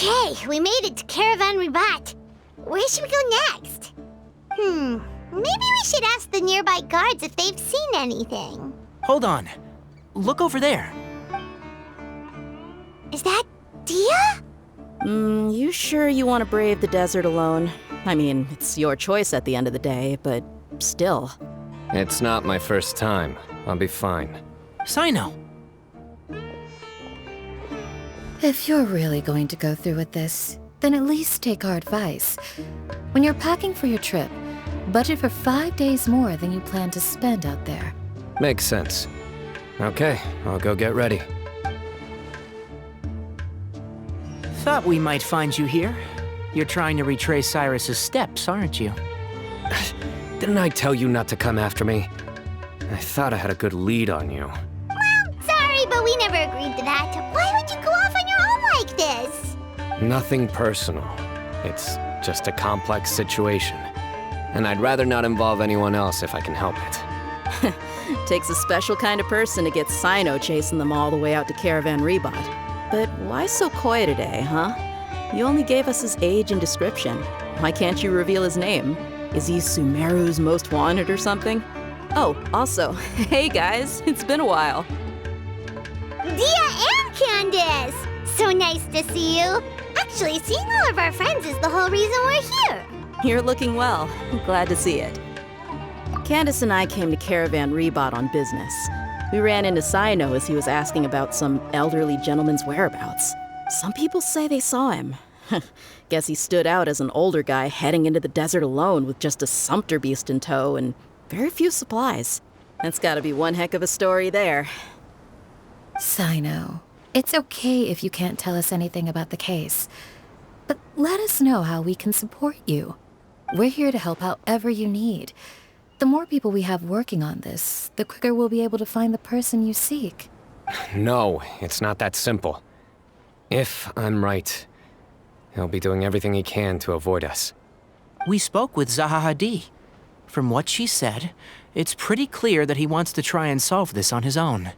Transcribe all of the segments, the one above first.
Okay, we made it to Caravan Ribat. Where should we go next? Maybe we should ask the nearby guards if they've seen anything. Hold on. Look over there. Is that Dia? You sure you want to brave the desert alone? I mean, it's your choice at the end of the day, but still. It's not my first time. I'll be fine. Sino. If you're really going to go through with this, then at least take our advice. When you're packing for your trip, budget for 5 days more than you plan to spend out there. Makes sense. Okay, I'll go get ready. Thought we might find you here. You're trying to retrace Cyrus's steps, aren't you? Didn't I tell you not to come after me? I thought I had a good lead on you. Sorry, but we never agreed to that. Why would you go off on your own like this? Nothing personal. It's just a complex situation. And I'd rather not involve anyone else if I can help it. Takes a special kind of person to get Sino chasing them all the way out to Caravan Ribat. But why so coy today, huh? You only gave us his age and description. Why can't you reveal his name? Is he Sumeru's most wanted or something? Oh, also, hey guys, it's been a while. Dia and Candace! So nice to see you. Actually, seeing all of our friends is the whole reason we're here. You're looking well. Glad to see it. Candace and I came to Caravan Ribat on business. We ran into Sino as he was asking about some elderly gentleman's whereabouts. Some people say they saw him. Guess he stood out as an older guy heading into the desert alone with just a sumpter beast in tow and very few supplies. That's gotta be one heck of a story there. Sino, it's okay if you can't tell us anything about the case. But let us know how we can support you. We're here to help however you need. The more people we have working on this, the quicker we'll be able to find the person you seek. No, it's not that simple. If I'm right, he'll be doing everything he can to avoid us. We spoke with Zaha Hadid. From what she said, it's pretty clear that he wants to try and solve this on his own.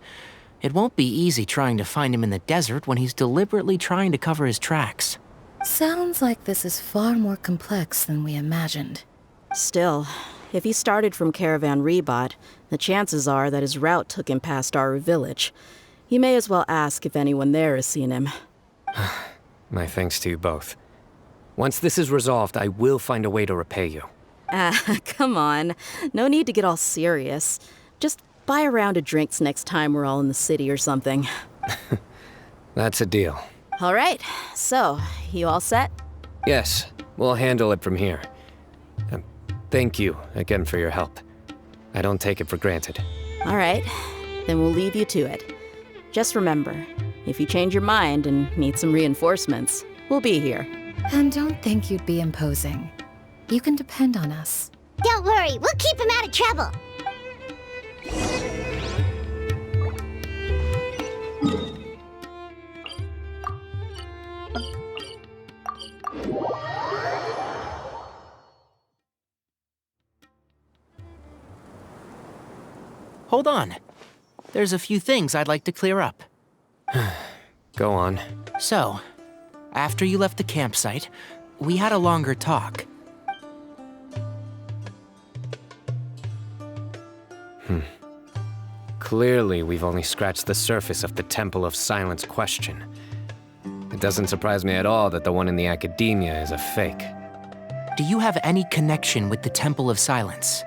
It won't be easy trying to find him in the desert when he's deliberately trying to cover his tracks. Sounds like this is far more complex than we imagined. Still, if he started from Caravan Ribat, the chances are that his route took him past our village. You may as well ask if anyone there has seen him. My thanks to you both. Once this is resolved, I will find a way to repay you. Come on. No need to get all serious. Just buy a round of drinks next time we're all in the city or something. That's a deal. All right, so, you all set? Yes, we'll handle it from here. Thank you again for your help. I don't take it for granted. All right, then we'll leave you to it. Just remember, if you change your mind and need some reinforcements, we'll be here. And don't think you'd be imposing. You can depend on us. Don't worry, we'll keep him out of trouble. Hold on. There's a few things I'd like to clear up. Go on. So, after you left the campsite, we had a longer talk. Clearly, we've only scratched the surface of the Temple of Silence question. It doesn't surprise me at all that the one in the academia is a fake. Do you have any connection with the Temple of Silence?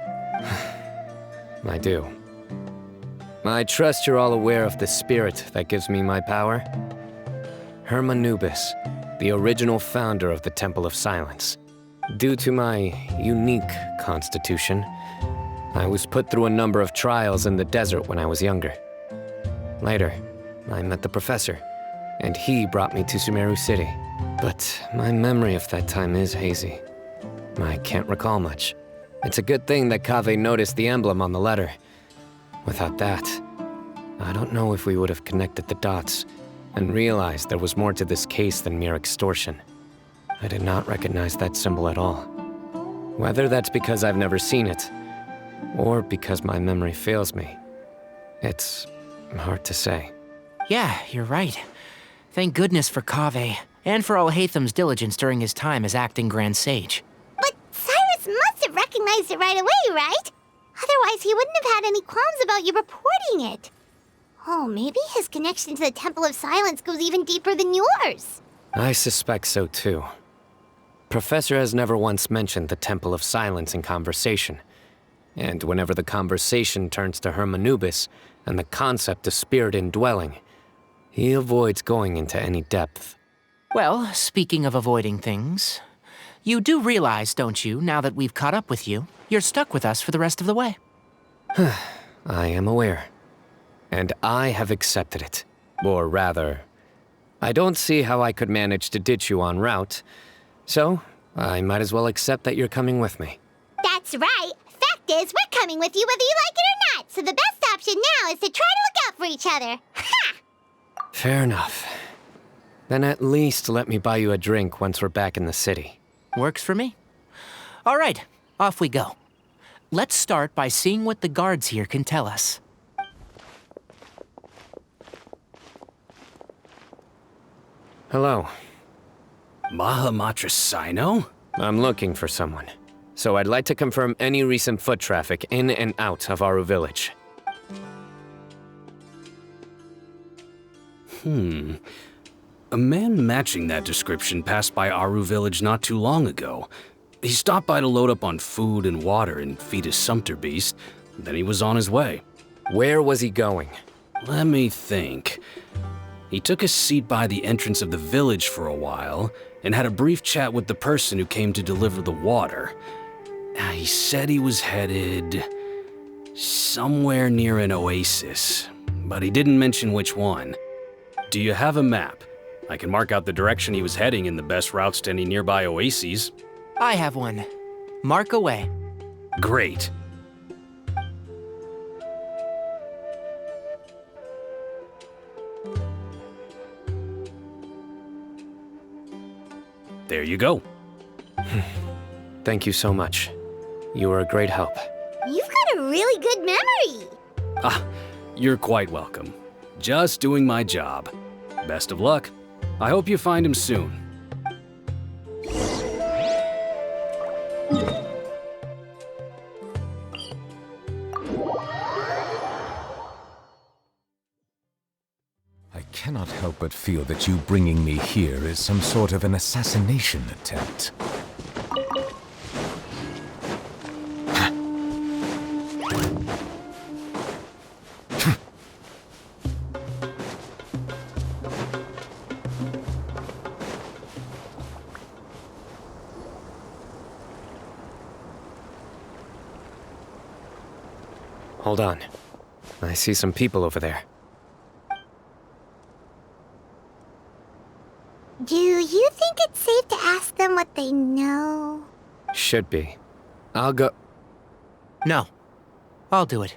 I do. I trust you're all aware of the spirit that gives me my power. Hermanubis, the original founder of the Temple of Silence. Due to my unique constitution, I was put through a number of trials in the desert when I was younger. Later, I met the professor, and he brought me to Sumeru City. But my memory of that time is hazy. I can't recall much. It's a good thing that Kaveh noticed the emblem on the letter. Without that, I don't know if we would have connected the dots and realized there was more to this case than mere extortion. I did not recognize that symbol at all. Whether that's because I've never seen it, or because my memory fails me, it's hard to say. Yeah, you're right. Thank goodness for Kaveh. and for all Hatham's diligence during his time as acting Grand Sage. But Cyrus must have recognized it right away, right? Otherwise, he wouldn't have had any qualms about you reporting it. Oh, maybe his connection to the Temple of Silence goes even deeper than yours. I suspect so too. Professor has never once mentioned the Temple of Silence in conversation. And whenever the conversation turns to Hermanubis and the concept of spirit indwelling, he avoids going into any depth. Well, speaking of avoiding things, you do realize, don't you, now that we've caught up with you, you're stuck with us for the rest of the way. I am aware. And I have accepted it. Or rather, I don't see how I could manage to ditch you en route, so I might as well accept that you're coming with me. That's right. Fact is, we're coming with you whether you like it or not, so the best option now is to try to look out for each other. Ha! Fair enough. Then at least let me buy you a drink once we're back in the city. Works for me. All right, off we go. Let's start by seeing what the guards here can tell us. Hello. Mahamatra Sino? I'm looking for someone. So I'd like to confirm any recent foot traffic in and out of Aru Village. A man matching that description passed by Aru Village not too long ago. He stopped by to load up on food and water and feed his sumpter beast. Then he was on his way. Where was he going? Let me think. He took a seat by the entrance of the village for a while and had a brief chat with the person who came to deliver the water. He said he was headed somewhere near an oasis, but he didn't mention which one. Do you have a map? I can mark out the direction he was heading and the best routes to any nearby oases. I have one. Mark away. Great. There you go. Thank you so much. You were a great help. You've got a really good memory. You're quite welcome. Just doing my job. Best of luck. I hope you find him soon. I cannot help but feel that you bringing me here is some sort of an assassination attempt. Hold on. I see some people over there. Do you think it's safe to ask them what they know? Should be. I'll go. No. I'll do it.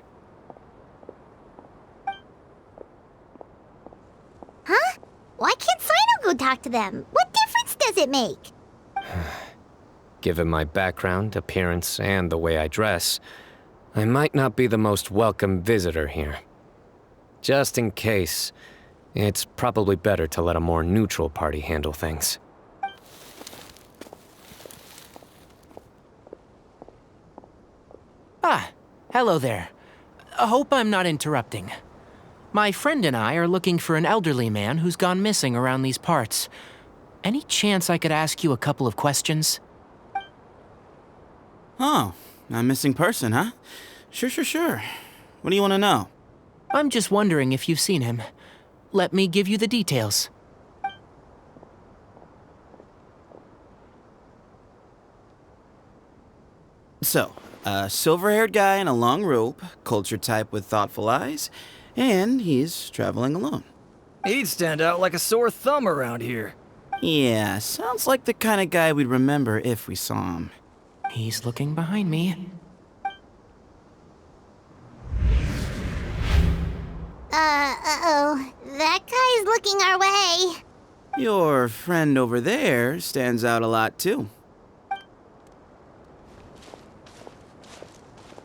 Huh? Why can't Sino go talk to them? What difference does it make? Given my background, appearance, and the way I dress, I might not be the most welcome visitor here. Just in case, it's probably better to let a more neutral party handle things. Ah, hello there. I hope I'm not interrupting. My friend and I are looking for an elderly man who's gone missing around these parts. Any chance I could ask you a couple of questions? Oh, a missing person, huh? Sure. What do you want to know? I'm just wondering if you've seen him. Let me give you the details. So, a silver-haired guy in a long robe, culture type with thoughtful eyes, and he's traveling alone. He'd stand out like a sore thumb around here. Yeah, sounds like the kind of guy we'd remember if we saw him. He's looking behind me. Uh-oh. That guy's looking our way. Your friend over there stands out a lot, too.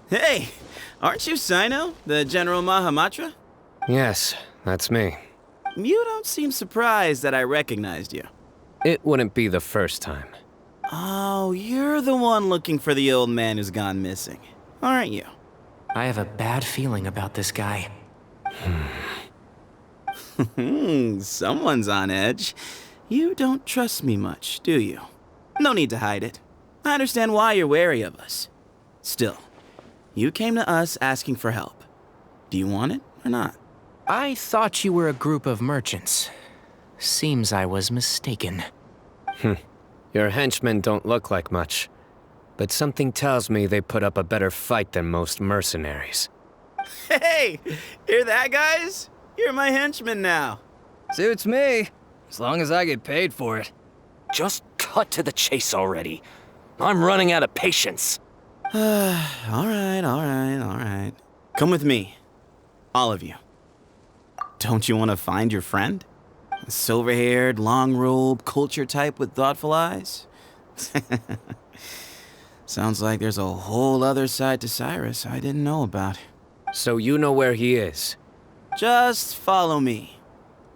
Hey, aren't you Sino, the General Mahamatra? Yes, that's me. You don't seem surprised that I recognized you. It wouldn't be the first time. Oh, you're the one looking for the old man who's gone missing, aren't you? I have a bad feeling about this guy. Someone's on edge. You don't trust me much, do you? No need to hide it. I understand why you're wary of us. Still, you came to us asking for help. Do you want it or not? I thought you were a group of merchants. Seems I was mistaken. Your henchmen don't look like much, but something tells me they put up a better fight than most mercenaries. Hey, hear that, guys? You're my henchman now. Suits me, as long as I get paid for it. Just cut to the chase already. I'm running out of patience. All right. Come with me. All of you. Don't you want to find your friend? A silver-haired, long-robed, culture type with thoughtful eyes? Sounds like there's a whole other side to Cyrus I didn't know about. So you know where he is? Just follow me.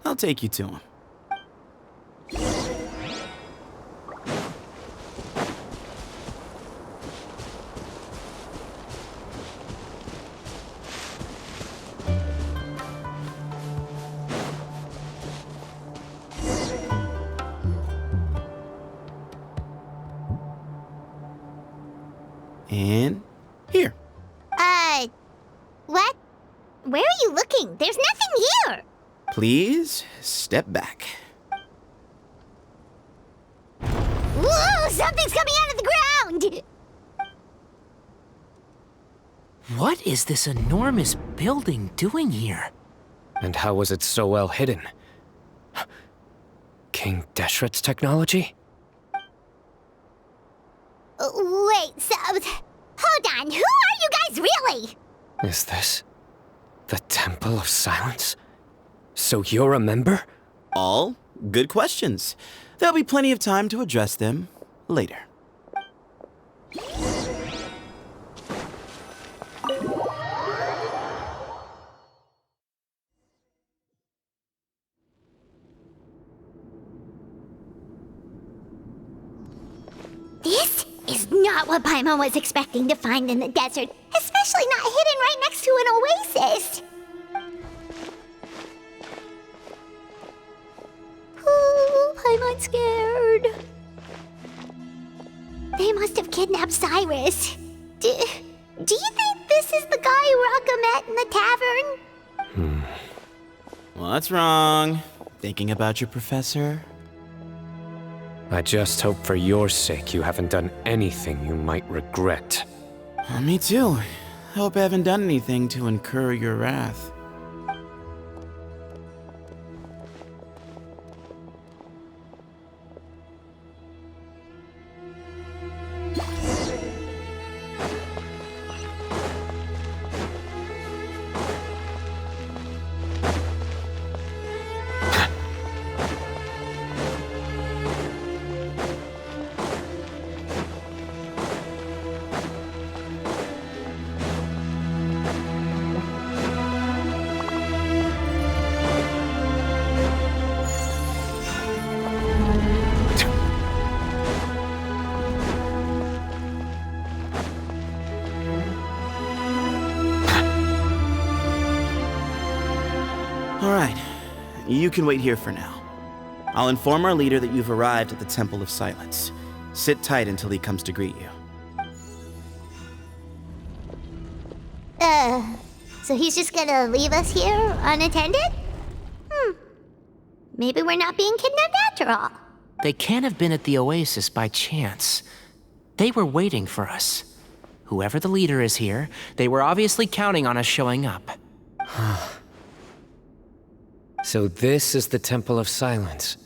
I'll take you to him. And here. What? Where are you looking? There's nothing here! Please step back. Whoa! Something's coming out of the ground! What is this enormous building doing here? And how was it so well hidden? King Deshret's technology? Wait, so... Hold on, who are you guys really? Is this the Temple of Silence? So you're a member? All good questions. There'll be plenty of time to address them later. This is not what Paimon was expecting to find in the desert, especially not hidden right next to an oasis. Ooh, Paimon's scared. They must have kidnapped Cyrus. Do you think this is the guy Raka met in the tavern? What's wrong? Thinking about your professor? I just hope for your sake you haven't done anything you might regret. Me too. I hope I haven't done anything to incur your wrath. All right, you can wait here for now. I'll inform our leader that you've arrived at the Temple of Silence. Sit tight until he comes to greet you. So he's just gonna leave us here unattended? Maybe we're not being kidnapped after all. They can't have been at the oasis by chance. They were waiting for us. Whoever the leader is here, they were obviously counting on us showing up. So this is the Temple of Silence.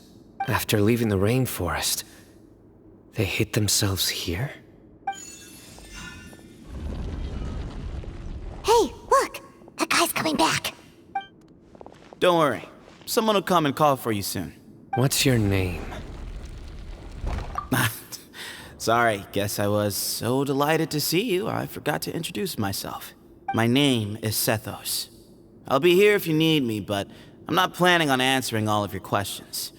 After leaving the rainforest, they hid themselves here? Hey, look! That guy's coming back. Don't worry. Someone will come and call for you soon. What's your name? Sorry, guess I was so delighted to see you, I forgot to introduce myself. My name is Sethos. I'll be here if you need me, but I'm not planning on answering all of your questions.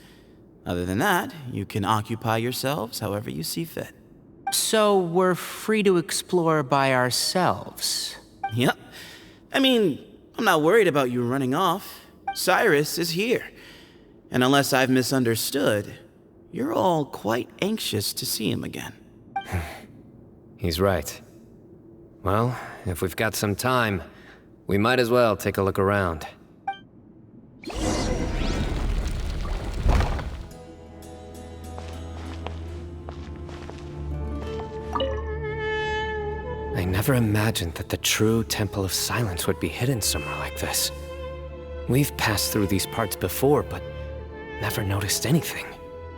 Other than that, you can occupy yourselves however you see fit. So we're free to explore by ourselves. Yep. I mean, I'm not worried about you running off. Cyrus is here. And unless I've misunderstood, you're all quite anxious to see him again. He's right. Well, if we've got some time, we might as well take a look around. I never imagined that the true Temple of Silence would be hidden somewhere like this. We've passed through these parts before, but never noticed anything.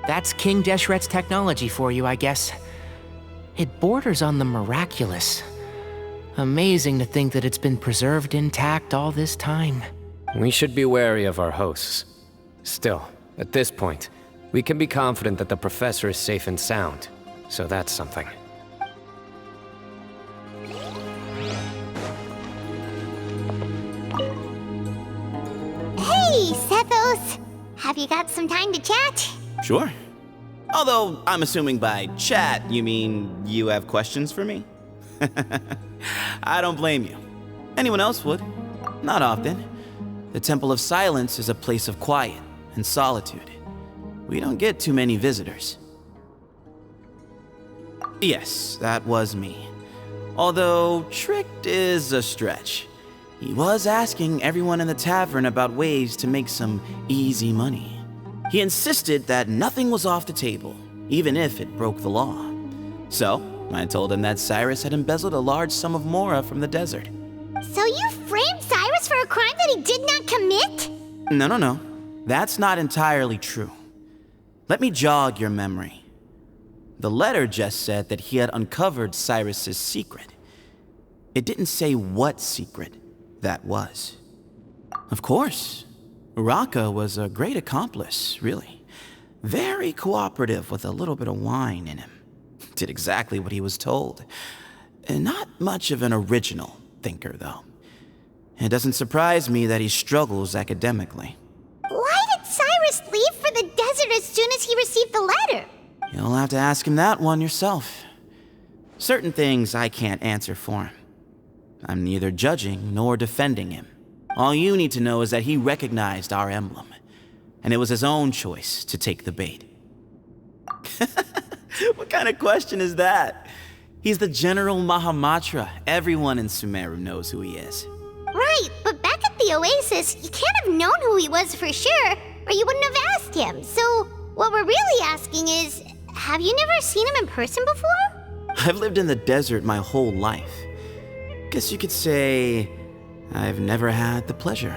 That's King Deshret's technology for you, I guess. It borders on the miraculous. Amazing to think that it's been preserved intact all this time. We should be wary of our hosts. Still, at this point, we can be confident that the professor is safe and sound, so that's something. Hey, Sethos! Have you got some time to chat? Sure. Although, I'm assuming by chat, you mean you have questions for me? I don't blame you. Anyone else would. Not often. The Temple of Silence is a place of quiet and solitude. We don't get too many visitors. Yes, that was me. Although, tricked is a stretch. He was asking everyone in the tavern about ways to make some easy money. He insisted that nothing was off the table, even if it broke the law. So, I told him that Cyrus had embezzled a large sum of mora from the desert. So you framed Cyrus for a crime that he did not commit? No. That's not entirely true. Let me jog your memory. The letter just said that he had uncovered Cyrus's secret. It didn't say what secret that was. Of course, Uraka was a great accomplice, really. Very cooperative with a little bit of wine in him. Did exactly what he was told. And not much of an original thinker, though. It doesn't surprise me that he struggles academically. Why did Cyrus leave for the desert as soon as he received the letter? You'll have to ask him that one yourself. Certain things I can't answer for him. I'm neither judging nor defending him. All you need to know is that he recognized our emblem, and it was his own choice to take the bait. What kind of question is that? He's the General Mahamatra. Everyone in Sumeru knows who he is. Right, but back at the Oasis, you can't have known who he was for sure, or you wouldn't have asked him. So, what we're really asking is, have you never seen him in person before? I've lived in the desert my whole life. Guess you could say I've never had the pleasure.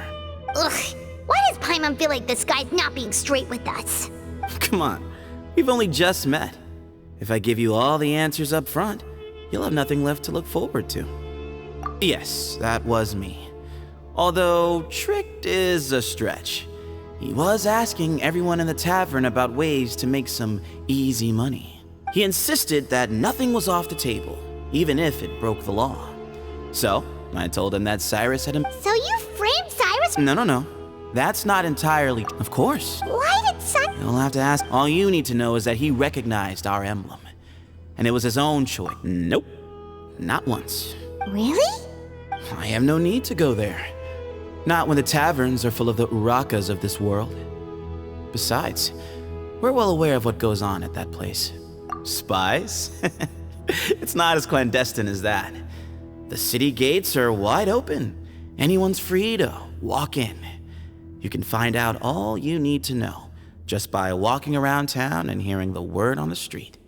Ugh, why does Paimon feel like this guy's not being straight with us? Come on, we've only just met. If I give you all the answers up front, you'll have nothing left to look forward to. Yes, that was me. Although, tricked is a stretch. He was asking everyone in the tavern about ways to make some easy money. He insisted that nothing was off the table, even if it broke the law. So, I told him that Cyrus had So you framed Cyrus? No. That's not entirely. Of course. Why did Cyrus? You'll have to ask. All you need to know is that he recognized our emblem. And it was his own choice. Nope. Not once. Really? I have no need to go there. Not when the taverns are full of the Urakas of this world. Besides, we're well aware of what goes on at that place. Spies? It's not as clandestine as that. The city gates are wide open. Anyone's free to walk in. You can find out all you need to know just by walking around town and hearing the word on the street.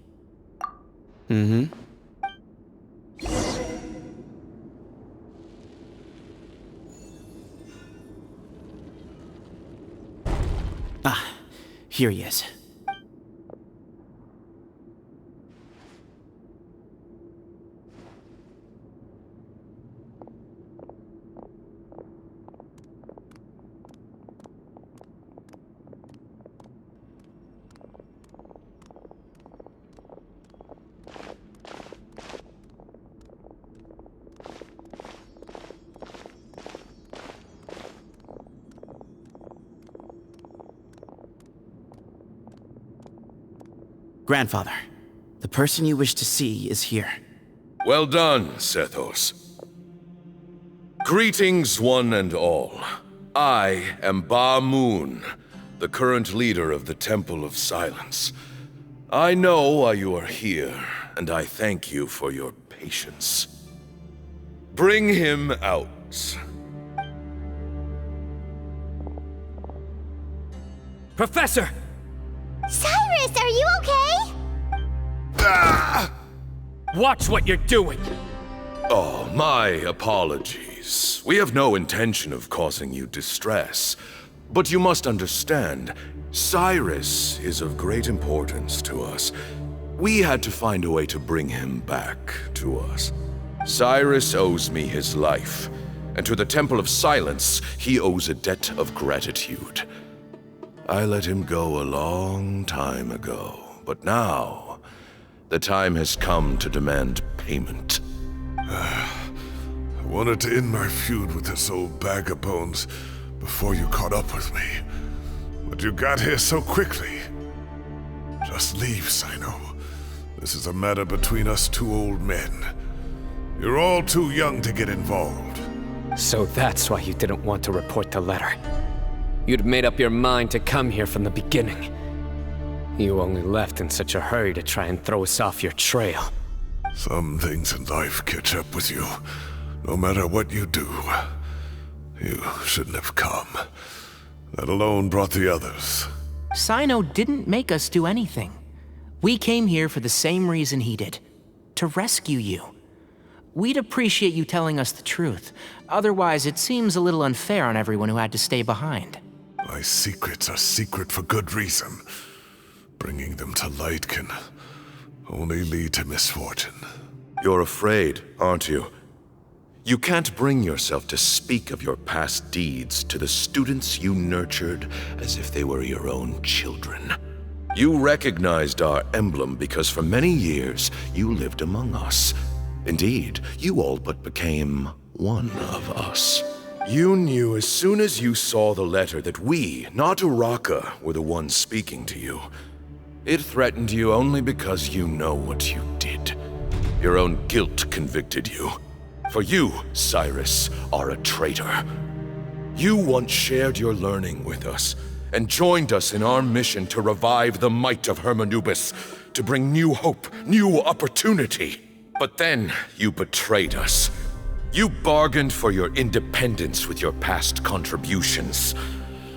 Ah, here he is. Grandfather, the person you wish to see is here. Well done, Sethos. Greetings, one and all. I am Ba Moon, the current leader of the Temple of Silence. I know why you are here, and I thank you for your patience. Bring him out. Professor! Cyrus, are you okay? Watch what you're doing! Oh, my apologies. We have no intention of causing you distress. But you must understand, Cyrus is of great importance to us. We had to find a way to bring him back to us. Cyrus owes me his life, and to the Temple of Silence, he owes a debt of gratitude. I let him go a long time ago, but now, the time has come to demand payment. I wanted to end my feud with this old bag of bones before you caught up with me. But you got here so quickly. Just leave, Sino. This is a matter between us two old men. You're all too young to get involved. So that's why you didn't want to report the letter. You'd made up your mind to come here from the beginning. You only left in such a hurry to try and throw us off your trail. Some things in life catch up with you, no matter what you do. You shouldn't have come. That alone brought the others. Sino didn't make us do anything. We came here for the same reason he did. To rescue you. We'd appreciate you telling us the truth. Otherwise, it seems a little unfair on everyone who had to stay behind. My secrets are secret for good reason. Bringing them to light can only lead to misfortune. You're afraid, aren't you? You can't bring yourself to speak of your past deeds to the students you nurtured as if they were your own children. You recognized our emblem because for many years you lived among us. Indeed, you all but became one of us. You knew as soon as you saw the letter that we, not Uraka, were the ones speaking to you. It threatened you only because you know what you did. Your own guilt convicted you. For you, Cyrus, are a traitor. You once shared your learning with us, and joined us in our mission to revive the might of Hermanubis, to bring new hope, new opportunity. But then you betrayed us. You bargained for your independence with your past contributions.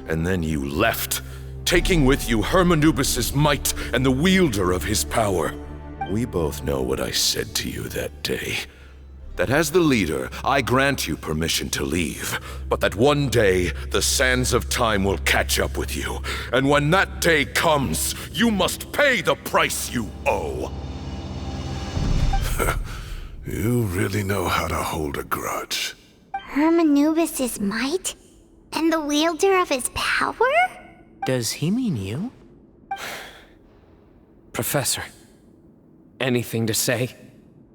And then you left, taking with you Hermanubis' might and the wielder of his power. We both know what I said to you that day. That as the leader, I grant you permission to leave, but that one day, the sands of time will catch up with you. And when that day comes, you must pay the price you owe. You really know how to hold a grudge. Hermanubis' might? And the wielder of his power? Does he mean you? Professor, anything to say?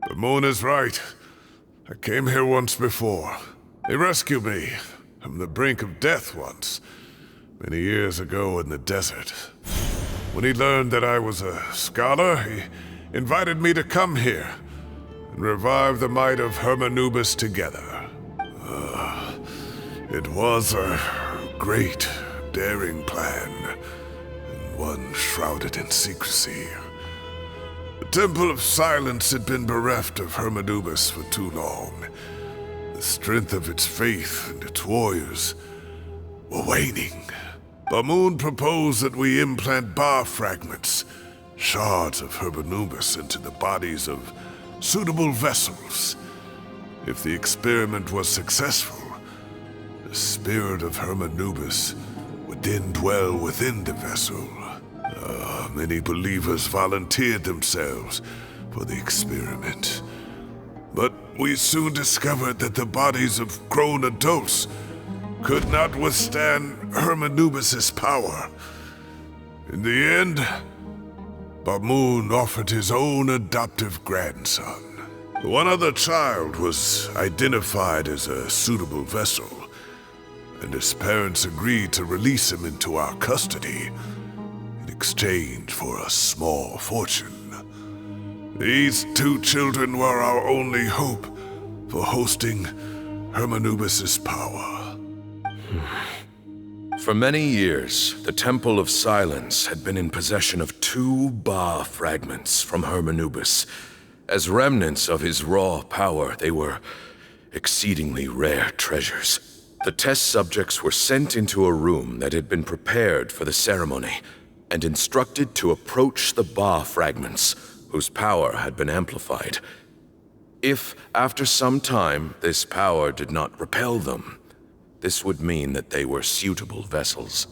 The moon is right. I came here once before. They rescued me from the brink of death once, many years ago in the desert. When he learned that I was a scholar, he invited me to come here and revive the might of Hermanubis together. It was a great, daring plan, and one shrouded in secrecy. The Temple of Silence had been bereft of Hermanubis for too long. The strength of its faith and its warriors were waning. Bamoon proposed that we implant bar fragments, shards of Hermanubis, into the bodies of suitable vessels. If the experiment was successful, the spirit of Hermanubis would then dwell within the vessel. Many believers volunteered themselves for the experiment. But we soon discovered that the bodies of grown adults could not withstand Hermanubis' power. In the end, Bamoon offered his own adoptive grandson. One other child was identified as a suitable vessel, and his parents agreed to release him into our custody in exchange for a small fortune. These two children were our only hope for hosting Hermanubis' power. For many years, the Temple of Silence had been in possession of 2 Ba fragments from Hermanubis. As remnants of his raw power, they were exceedingly rare treasures. The test subjects were sent into a room that had been prepared for the ceremony and instructed to approach the Ba fragments, whose power had been amplified. If, after some time, this power did not repel them, this would mean that they were suitable vessels.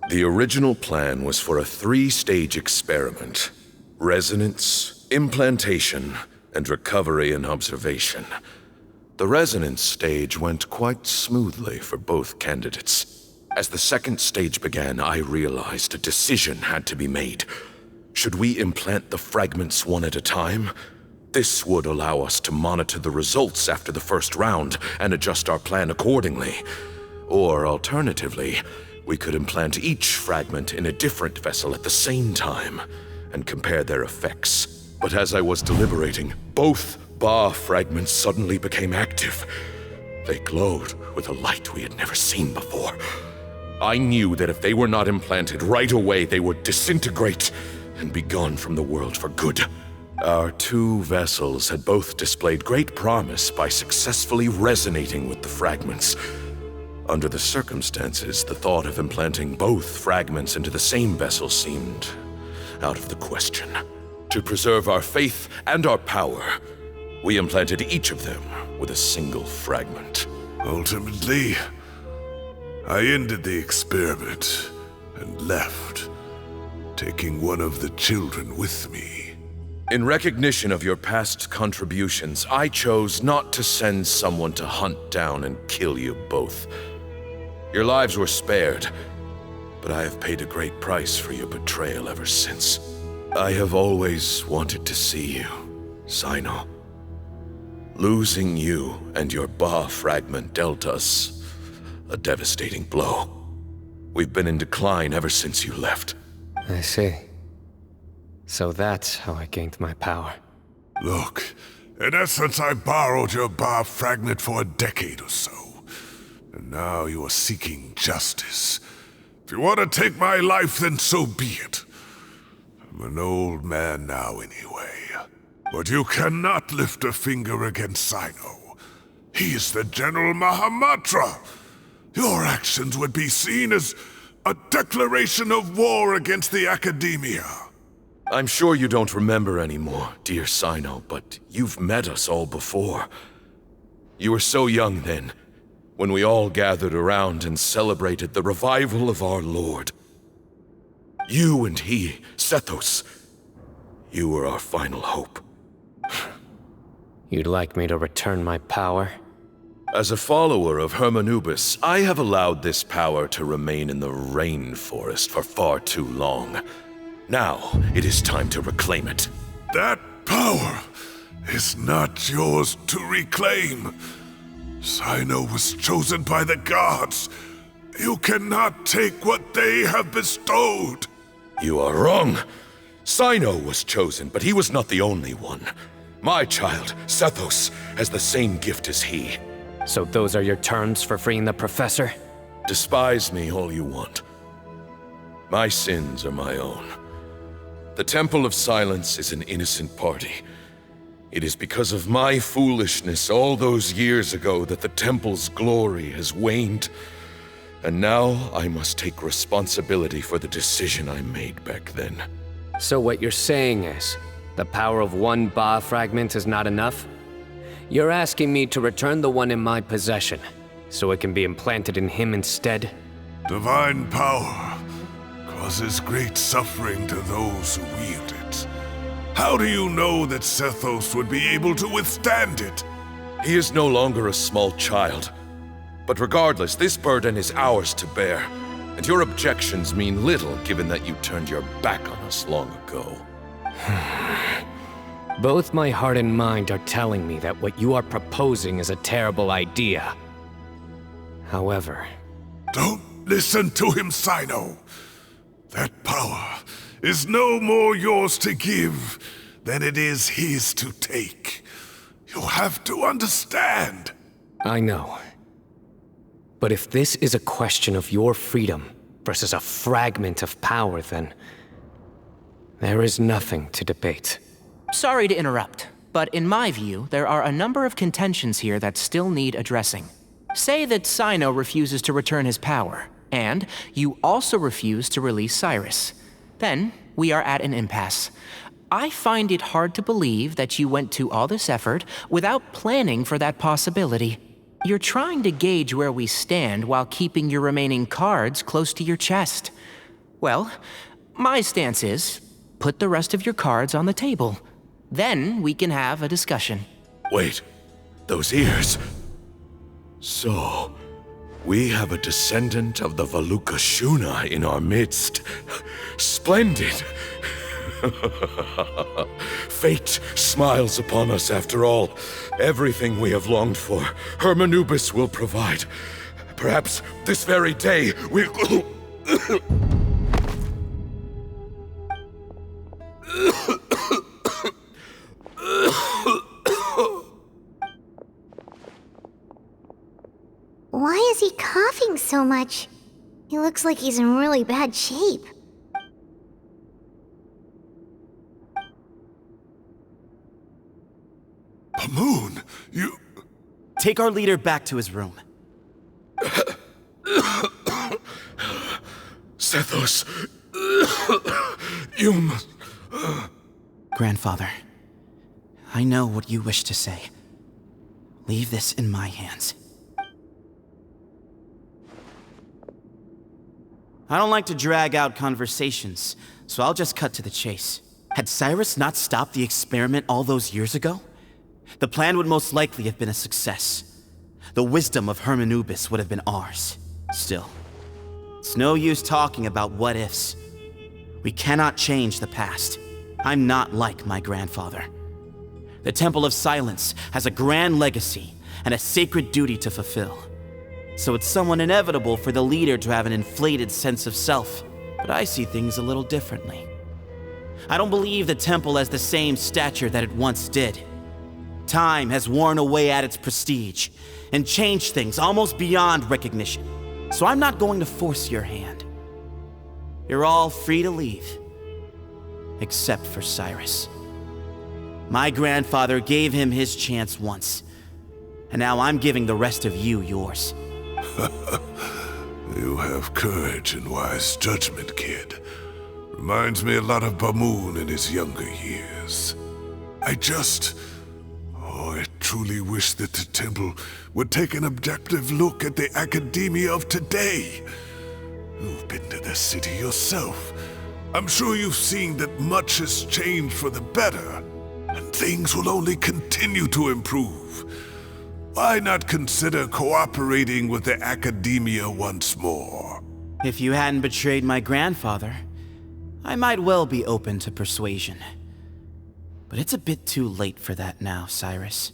The original plan was for a 3-stage experiment: resonance, implantation, and recovery and observation. The resonance stage went quite smoothly for both candidates. As the 2nd stage began, I realized a decision had to be made. Should we implant the fragments one at a time? This would allow us to monitor the results after the first round and adjust our plan accordingly. Or alternatively, we could implant each fragment in a different vessel at the same time and compare their effects. But as I was deliberating, both Ba fragments suddenly became active. They glowed with a light we had never seen before. I knew that if they were not implanted right away, they would disintegrate and be gone from the world for good. Our 2 vessels had both displayed great promise by successfully resonating with the fragments. Under the circumstances, the thought of implanting both fragments into the same vessel seemed out of the question. To preserve our faith and our power, we implanted each of them with a single fragment. Ultimately, I ended the experiment and left, taking one of the children with me. In recognition of your past contributions, I chose not to send someone to hunt down and kill you both. Your lives were spared, but I have paid a great price for your betrayal ever since. I have always wanted to see you, Sino. Losing you and your Ba fragment dealt us a devastating blow. We've been in decline ever since you left. I see. So that's how I gained my power. Look, in essence, I borrowed your Ba fragment for a decade or so. And now you are seeking justice. If you want to take my life, then so be it. I'm an old man now anyway. But you cannot lift a finger against Sino. He is the General Mahamatra. Your actions would be seen as a declaration of war against the Academia. I'm sure you don't remember anymore, dear Sino, but you've met us all before. You were so young then, when we all gathered around and celebrated the revival of our Lord. You and he, Sethos, you were our final hope. You'd like me to return my power? As a follower of Hermanubis, I have allowed this power to remain in the rainforest for far too long. Now, it is time to reclaim it. That power is not yours to reclaim. Sino was chosen by the gods. You cannot take what they have bestowed. You are wrong. Sino was chosen, but he was not the only one. My child, Sethos, has the same gift as he. So those are your terms for freeing the professor? Despise me all you want. My sins are my own. The Temple of Silence is an innocent party. It is because of my foolishness all those years ago that the Temple's glory has waned. And now I must take responsibility for the decision I made back then. So what you're saying is, the power of one Ba fragment is not enough? You're asking me to return the one in my possession, so it can be implanted in him instead? Divine power causes great suffering to those who wield it. How do you know that Sethos would be able to withstand it? He is no longer a small child. But regardless, this burden is ours to bear. And your objections mean little given that you turned your back on us long ago. Both my heart and mind are telling me that what you are proposing is a terrible idea. However... Don't listen to him, Sino. That power is no more yours to give than it is his to take. You have to understand. I know. But if this is a question of your freedom versus a fragment of power, then there is nothing to debate. Sorry to interrupt, but in my view, there are a number of contentions here that still need addressing. Say that Cyno refuses to return his power, and you also refuse to release Cyrus. Then, we are at an impasse. I find it hard to believe that you went to all this effort without planning for that possibility. You're trying to gauge where we stand while keeping your remaining cards close to your chest. Well, my stance is, put the rest of your cards on the table. Then we can have a discussion. Wait, those ears. So, we have a descendant of the Valukashuna in our midst. Splendid! Fate smiles upon us after all. Everything we have longed for, Hermanubis will provide. Perhaps this very day we... Why is he coughing so much? He looks like he's in really bad shape. Pamoon, you... Take our leader back to his room. Sethos, you must... Grandfather, I know what you wish to say. Leave this in my hands. I don't like to drag out conversations, so I'll just cut to the chase. Had Cyrus not stopped the experiment all those years ago, the plan would most likely have been a success. The wisdom of Hermanubis would have been ours. Still, it's no use talking about what-ifs. We cannot change the past. I'm not like my grandfather. The Temple of Silence has a grand legacy and a sacred duty to fulfill. So it's somewhat inevitable for the leader to have an inflated sense of self. But I see things a little differently. I don't believe the temple has the same stature that it once did. Time has worn away at its prestige and changed things almost beyond recognition. So I'm not going to force your hand. You're all free to leave. Except for Cyrus. My grandfather gave him his chance once. And now I'm giving the rest of you yours. You have courage and wise judgment, kid. Reminds me a lot of Pamoon in his younger years. I truly wish that the temple would take an objective look at the academia of today. You've been to the city yourself. I'm sure you've seen that much has changed for the better, and things will only continue to improve. Why not consider cooperating with the academia once more? If you hadn't betrayed my grandfather, I might well be open to persuasion. But it's a bit too late for that now, Cyrus.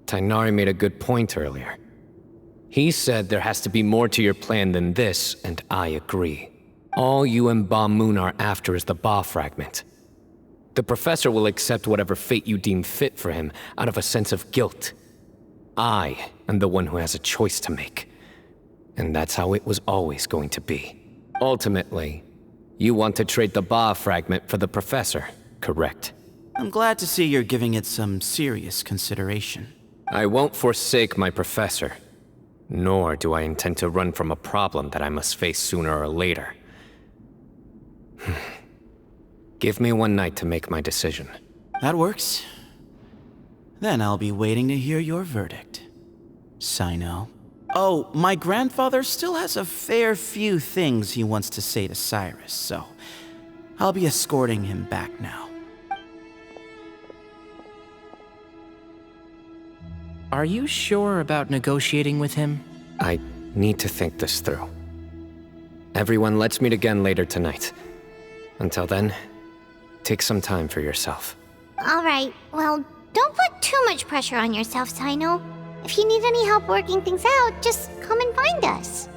Tainari made a good point earlier. He said there has to be more to your plan than this, and I agree. All you and Ba Moon are after is the Ba fragment. The professor will accept whatever fate you deem fit for him out of a sense of guilt. I am the one who has a choice to make. And that's how it was always going to be. Ultimately, you want to trade the Ba fragment for the professor, correct? I'm glad to see you're giving it some serious consideration. I won't forsake my professor. Nor do I intend to run from a problem that I must face sooner or later. Give me one night to make my decision. That works. Then I'll be waiting to hear your verdict. Cyno. Oh, my grandfather still has a fair few things he wants to say to Cyrus, so I'll be escorting him back now. Are you sure about negotiating with him? I need to think this through. Everyone, let's meet again later tonight. Until then, take some time for yourself. Alright, well, don't put too much pressure on yourself, Cyno. If you need any help working things out, just come and find us.